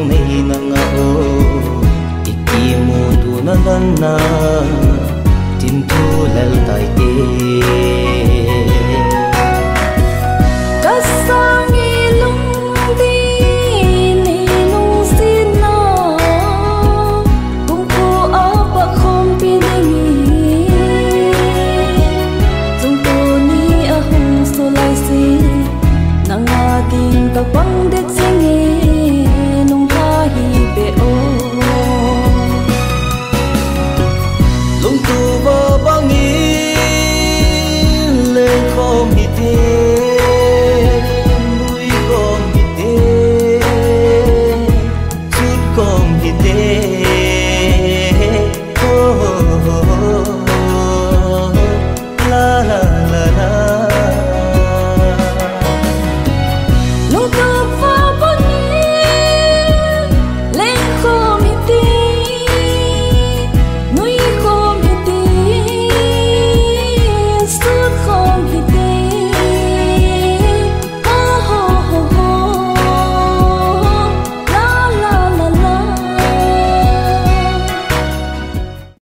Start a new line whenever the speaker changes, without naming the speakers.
nei na nga o iki mo tu na na tin tu lal tai te
băng đất sinh nung tha hi be o
lung tu ba băng lên không hi te núi không hi te chút không hi te